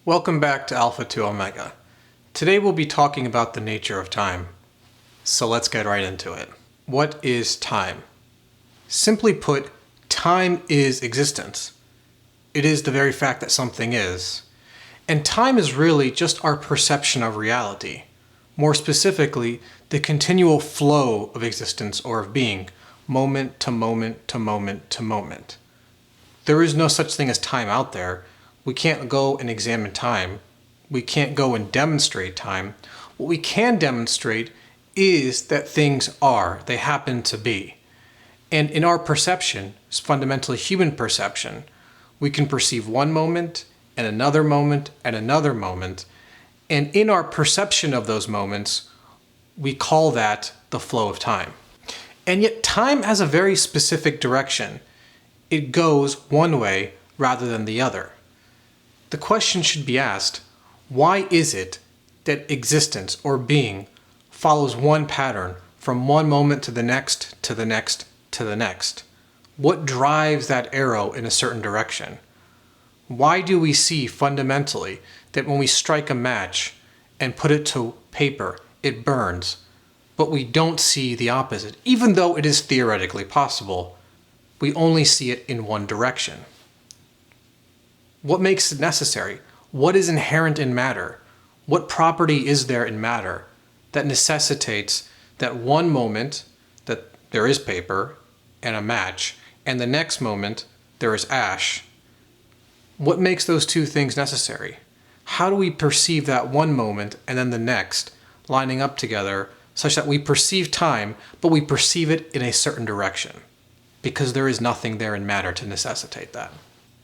Welcome back to Alpha to Omega. Today we'll be talking about the nature of time. So let's get right into it. What is time? Simply put, time is existence. It is the very fact that something is. And time is really just our perception of reality. More specifically, the continual flow of existence or of being, moment to moment to moment to moment. There is no such thing as time out there. We can't go and examine time. We can't go and demonstrate time. What we can demonstrate is that things are, they happen to be. And in our perception, it's fundamentally human perception, we can perceive one moment and another moment and another moment. And in our perception of those moments, we call that the flow of time. And yet time has a very specific direction. It goes one way rather than the other. The question should be asked, why is it that existence or being follows one pattern from one moment to the next, to the next, to the next? What drives that arrow in a certain direction? Why do we see fundamentally that when we strike a match and put it to paper, it burns, but we don't see the opposite? Even though it is theoretically possible, we only see it in one direction. What makes it necessary? What is inherent in matter? What property is there in matter that necessitates that one moment that there is paper and a match, and the next moment there is ash? What makes those two things necessary? How do we perceive that one moment and then the next lining up together such that we perceive time, but we perceive it in a certain direction? Because there is nothing there in matter to necessitate that.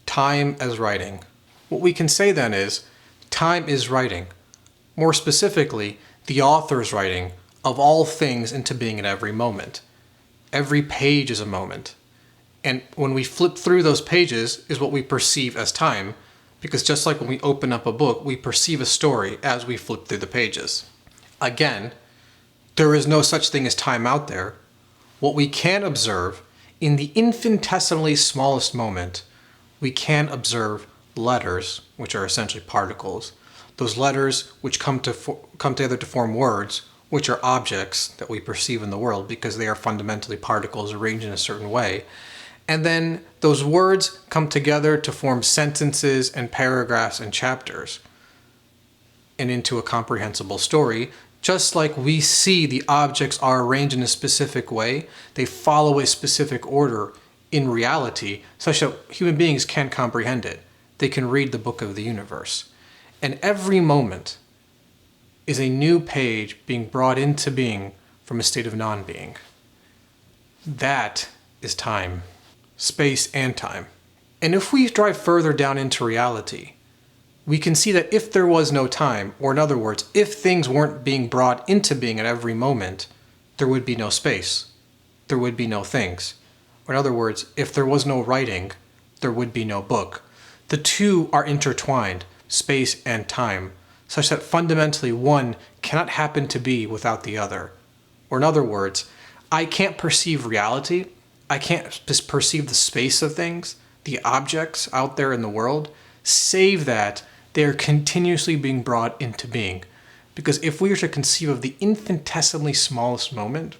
Time as writing. What we can say then is, time is writing. More specifically, the author's writing of all things into being at every moment. Every page is a moment. And when we flip through those pages is what we perceive as time, because just like when we open up a book, we perceive a story as we flip through the pages. Again, there is no such thing as time out there. What we can observe in the infinitesimally smallest moment, we can observe letters, which are essentially particles. Those letters which come together to form words, which are objects that we perceive in the world because they are fundamentally particles arranged in a certain way. And then those words come together to form sentences and paragraphs and chapters and into a comprehensible story. Just like we see the objects are arranged in a specific way, they follow a specific order in reality such that human beings can comprehend it. They can read the book of the universe. And every moment is a new page being brought into being from a state of non-being. That is time, space and time. And if we drive further down into reality, we can see that if there was no time, or in other words, if things weren't being brought into being at every moment, there would be no space. There would be no things. Or in other words, if there was no writing, there would be no book. The two are intertwined, space and time, such that fundamentally one cannot happen to be without the other. Or in other words, I can't perceive reality, I can't perceive the space of things, the objects out there in the world, save that they are continuously being brought into being. Because if we were to conceive of the infinitesimally smallest moment,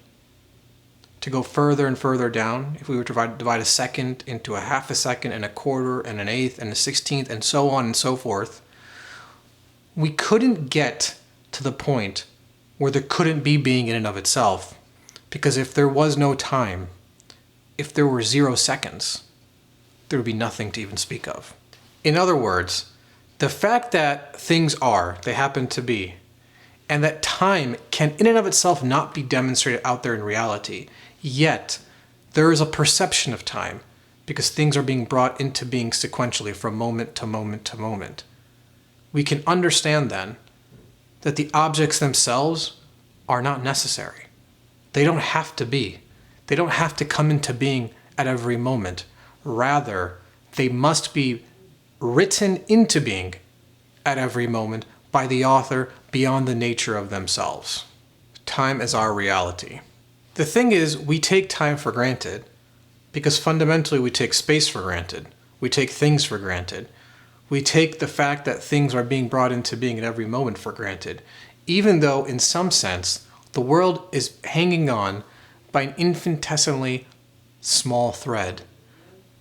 to go further and further down, if we were to divide a second into a half a second and a quarter and an eighth and a 16th and so on and so forth, we couldn't get to the point where there couldn't be being in and of itself. Because if there was no time, if there were 0 seconds, there would be nothing to even speak of. In other words, the fact that things are, they happen to be, and that time can in and of itself not be demonstrated out there in reality, yet there is a perception of time because things are being brought into being sequentially from moment to moment to moment. We can understand then that the objects themselves are not necessary. They don't have to be. They don't have to come into being at every moment. Rather, they must be written into being at every moment by the author beyond the nature of themselves. Time as our reality. The thing is, we take time for granted because fundamentally we take space for granted. We take things for granted. We take the fact that things are being brought into being at every moment for granted, even though in some sense the world is hanging on by an infinitesimally small thread.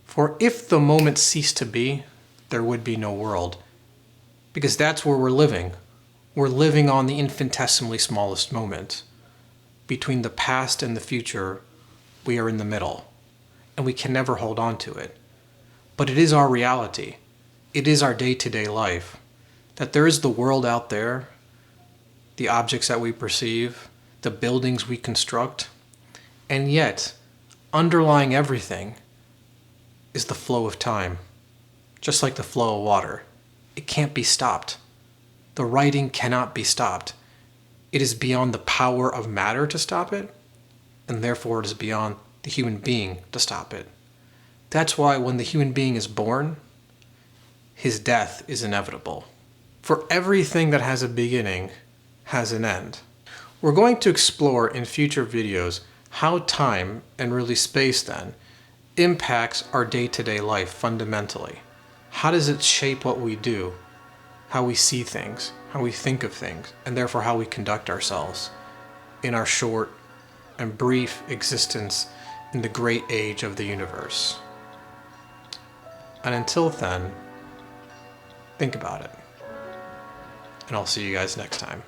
For if the moment ceased to be, there would be no world. Because that's where we're living. We're living on the infinitesimally smallest moment. Between the past and the future, we are in the middle, and we can never hold on to it. But it is our reality. It is our day-to-day life. That there is the world out there, the objects that we perceive, the buildings we construct, and yet, underlying everything is the flow of time. Just like the flow of water. It can't be stopped. The writing cannot be stopped. It is beyond the power of matter to stop it, and therefore it is beyond the human being to stop it. That's why when the human being is born, his death is inevitable. For everything that has a beginning has an end. We're going to explore in future videos how time, and really space then, impacts our day-to-day life fundamentally. How does it shape what we do, how we see things, how we think of things, and therefore how we conduct ourselves in our short and brief existence in the great age of the universe. And until then, think about it. And I'll see you guys next time.